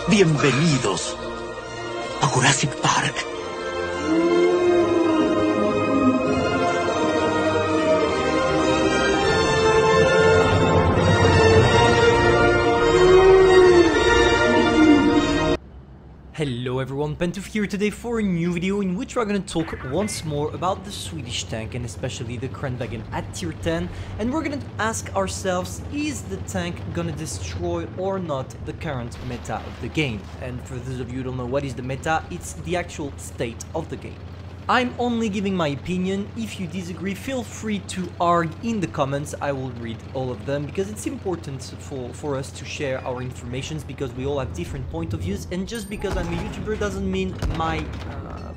Bienvenidos a Jurassic Park. Hello everyone, Pantoufleee here today for a new video in which we're gonna talk once more about the Swedish tank and especially the Kranvagn at tier 10, and we're gonna ask ourselves, is the tank gonna destroy or not the current meta of the game? And for those of you who don't know what is the meta, it's the actual state of the game. I'm only giving my opinion. If you disagree, feel free to argue in the comments. I will read all of them because it's important for us to share our informations because we all have different point of views, and just because I'm a YouTuber doesn't mean my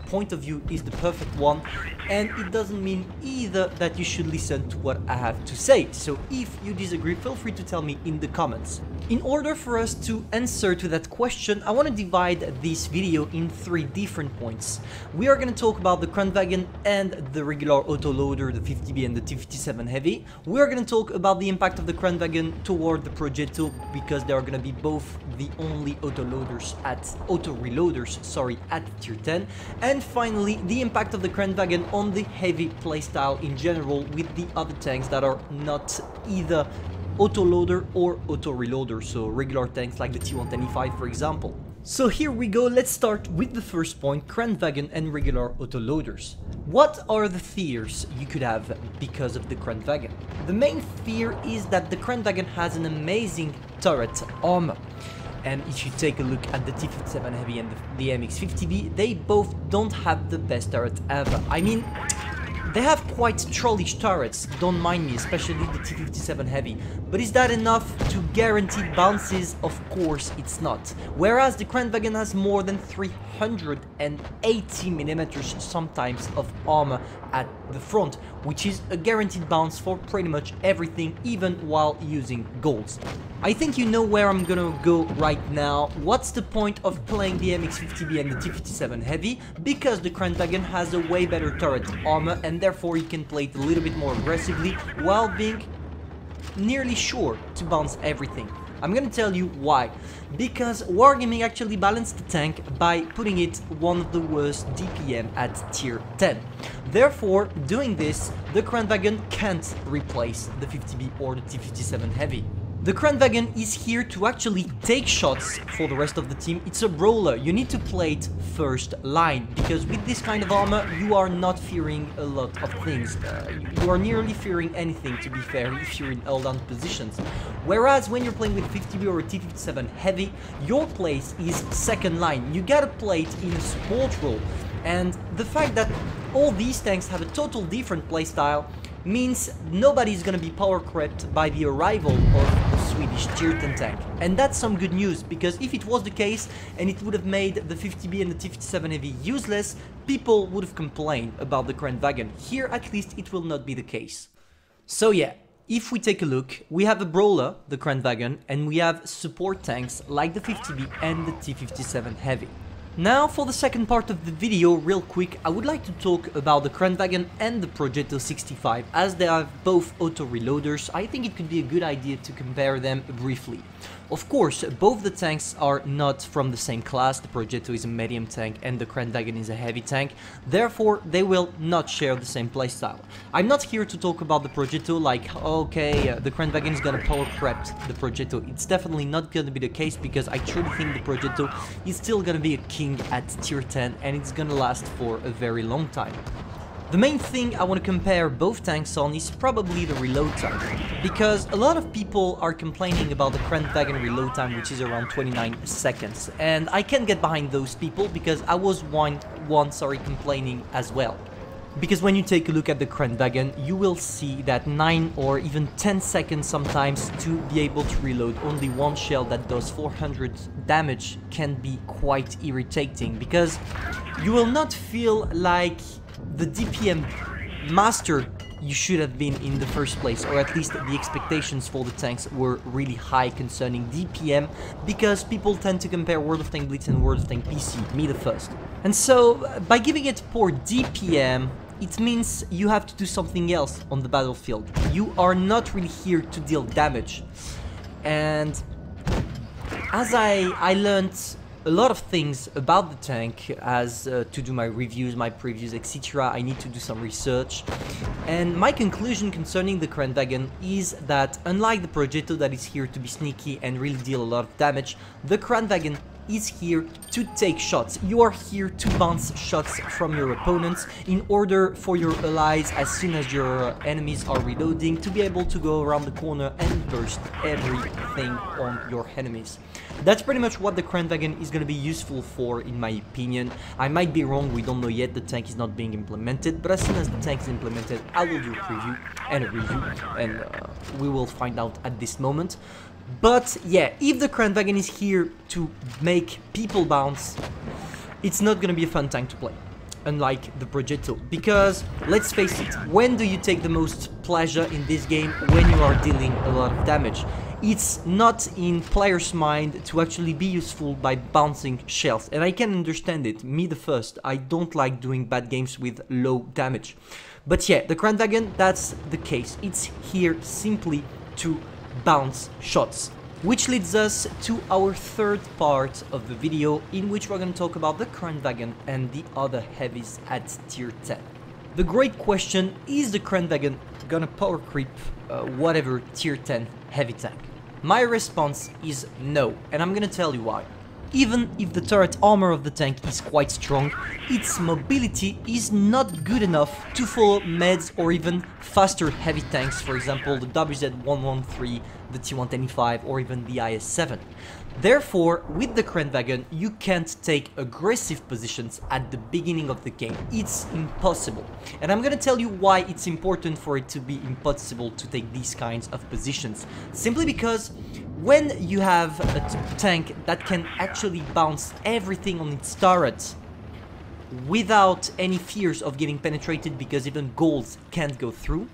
point of view is the perfect one, and it doesn't mean either that you should listen to what I have to say. So if you disagree, feel free to tell me in the comments. In order for us to answer to that question, I want to divide this video in 3 different points. We are going to talk about the Kranvagn and the regular autoloader, the 50B and the T57 Heavy. We are going to talk about the impact of the Kranvagn toward the Progetto because they are going to be both the only auto-reloaders at tier 10. And finally, the impact of the Kranvagn on the heavy playstyle in general with the other tanks that are not either autoloader or auto-reloader, so regular tanks like the T110E5 for example. So here we go, let's start with the first point, Kranvagn and regular autoloaders. What are the fears you could have because of the Kranvagn? The main fear is that the Kranvagn has an amazing turret armor. And if you take a look at the T57 Heavy and the MX-50B, they both don't have the best turret ever. I mean, they have quite trollish turrets, don't mind me, especially the T57 Heavy. But is that enough to guarantee bounces? Of course it's not. Whereas the Kranvagn has more than 380mm sometimes of armor at the front, which is a guaranteed bounce for pretty much everything, even while using golds. I think you know where I'm gonna go right now. What's the point of playing the MX-50B and the T57 Heavy? Because the Kranvagn has a way better turret armor, and therefore you can play it a little bit more aggressively while being nearly sure to bounce everything. I'm gonna tell you why. Because Wargaming actually balanced the tank by putting it one of the worst DPM at tier 10. Therefore, doing this, the Kranvagn can't replace the 50B or the T57 Heavy. The Kranvagn is here to actually take shots for the rest of the team. It's a brawler, you need to play it first line, because with this kind of armor you are not fearing a lot of things. You are nearly fearing anything, to be fair, if you're in all down positions. Whereas when you're playing with 50B or a T57 Heavy, your place is second line. You gotta play it in a support role. And the fact that all these tanks have a total different playstyle means nobody's gonna be power crept by the arrival of the Swedish tier 10 tank. And that's some good news, because if it was the case and it would have made the 50B and the T57 Heavy useless, people would have complained about the Kranvagn. Here at least it will not be the case. So yeah, if we take a look, we have a brawler, the Kranvagn, and we have support tanks like the 50B and the T57 Heavy. Now for the second part of the video, real quick, I would like to talk about the Kranvagn and the Progetto 65. As they are both auto-reloaders, I think it could be a good idea to compare them briefly. Of course, both the tanks are not from the same class. The Progetto is a medium tank and the Kranvagn is a heavy tank, therefore they will not share the same playstyle. I'm not here to talk about the Progetto like, okay, the Kranvagn is gonna power prep the Progetto. It's definitely not gonna be the case, because I truly think the Progetto is still gonna be a king at tier 10 and it's gonna last for a very long time. The main thing I want to compare both tanks on is probably the reload time, because a lot of people are complaining about the Kranvagn reload time, which is around 29 seconds, and I can get behind those people because I was once complaining as well. Because when you take a look at the Kranvagn, you will see that 9 or even 10 seconds sometimes to be able to reload only one shell that does 400 damage can be quite irritating, because you will not feel like the DPM master you should have been in the first place, or at least the expectations for the tanks were really high concerning DPM, because people tend to compare World of Tank Blitz and World of Tank PC, me the first. And so, by giving it poor DPM, it means you have to do something else on the battlefield. You are not really here to deal damage. And as I learned a lot of things about the tank as to do my reviews, my previews, etc. I need to do some research, and my conclusion concerning the Kranvagn is that unlike the Progetto that is here to be sneaky and really deal a lot of damage, the Kranvagn is here to take shots. You are here to bounce shots from your opponents in order for your allies, as soon as your enemies are reloading, to be able to go around the corner and burst everything on your enemies. That's pretty much what the Kranvagn is going to be useful for, in my opinion. I might be wrong, we don't know yet, the tank is not being implemented, but as soon as the tank is implemented, I will do a preview and a review, and we will find out at this moment. But yeah, if the Kranvagn is here to make people bounce, it's not gonna be a fun tank to play, unlike the Progetto, because let's face it, when do you take the most pleasure in this game? When you are dealing a lot of damage. It's not in players' mind to actually be useful by bouncing shells, and I can understand it, me the first. I don't like doing bad games with low damage. But yeah, the Kranvagn, that's the case. It's here simply to bounce shots. Which leads us to our third part of the video, in which we're going to talk about the Kranvagn and the other heavies at tier 10. The great question, is the Kranvagn gonna power creep whatever tier 10 heavy tank? My response is no, and I'm gonna tell you why. Even if the turret armor of the tank is quite strong, its mobility is not good enough to follow meds or even faster heavy tanks, for example the WZ-113, the T-125 or even the IS-7. Therefore, with the Kranvagn, you can't take aggressive positions at the beginning of the game. It's impossible. And I'm gonna tell you why it's important for it to be impossible to take these kinds of positions. Simply because when you have a tank that can actually bounce everything on its turret without any fears of getting penetrated because even golds can't go through,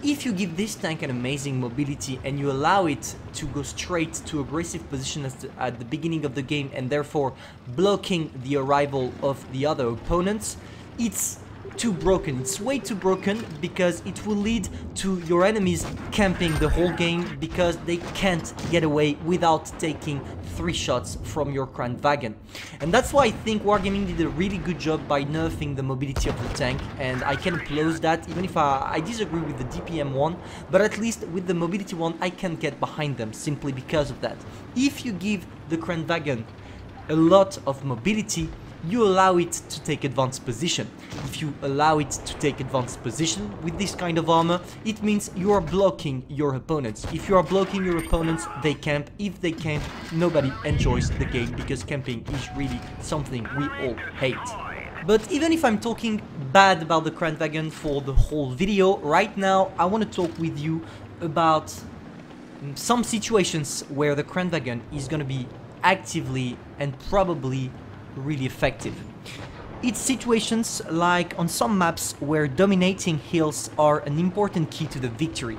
if you give this tank an amazing mobility and you allow it to go straight to aggressive position at the beginning of the game and therefore blocking the arrival of the other opponents, it's too broken. It's way too broken because it will lead to your enemies camping the whole game because they can't get away without taking 3 shots from your Kranvagn. And that's why I think Wargaming did a really good job by nerfing the mobility of the tank, and I can applaud that, even if I disagree with the DPM one, but at least with the mobility one I can get behind them simply because of that. If you give the Kranvagn a lot of mobility, you allow it to take advanced position. If you allow it to take advanced position with this kind of armor, it means you are blocking your opponents. If you are blocking your opponents, they camp. If they camp, nobody enjoys the game because camping is really something we all hate. But even if I'm talking bad about the Kranvagn for the whole video, right now I want to talk with you about some situations where the Kranvagn is going to be actively and probably really effective. It's situations like on some maps where dominating hills are an important key to the victory.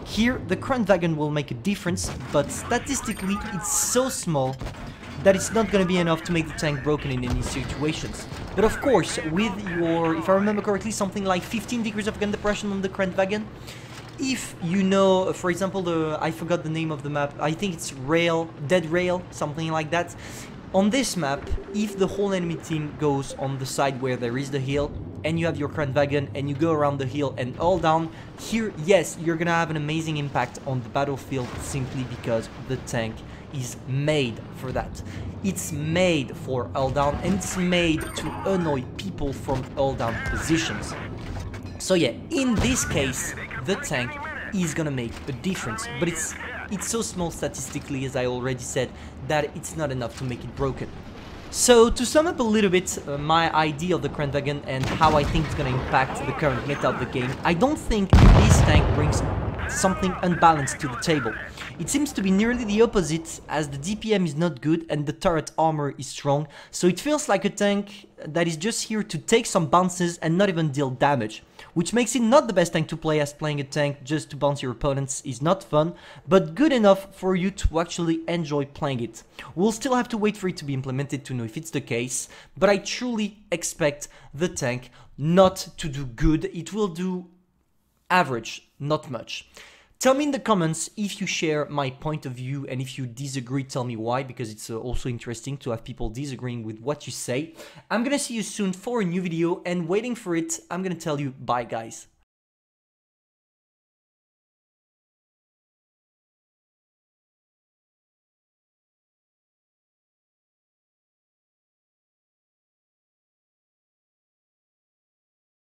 Here the Kranvagn will make a difference, but statistically it's so small that it's not going to be enough to make the tank broken in any situations. But of course, with your, if I remember correctly, something like 15 degrees of gun depression on the Kranvagn, if you know, for example, I forgot the name of the map, I think it's Dead Rail, something like that. On this map, if the whole enemy team goes on the side where there is the hill, and you have your Kranvagn and you go around the hill and all down, here, yes, you're gonna have an amazing impact on the battlefield simply because the tank is made for that. It's made for all down, and it's made to annoy people from all down positions. So yeah, in this case, the tank is gonna make a difference, but it's so small statistically, as I already said, that it's not enough to make it broken. So to sum up a little bit my idea of the Kranvagn and how I think it's gonna impact the current meta of the game, I don't think this tank brings something unbalanced to the table. It seems to be nearly the opposite, as the DPM is not good and the turret armor is strong, so it feels like a tank that is just here to take some bounces and not even deal damage, which makes it not the best tank to play, as playing a tank just to bounce your opponents is not fun, but good enough for you to actually enjoy playing it. We'll still have to wait for it to be implemented to know if it's the case, but I truly expect the tank not to do good. It will do average, not much. Tell me in the comments if you share my point of view, and if you disagree, tell me why, because it's also interesting to have people disagreeing with what you say. I'm gonna see you soon for a new video, and waiting for it, I'm gonna tell you bye guys.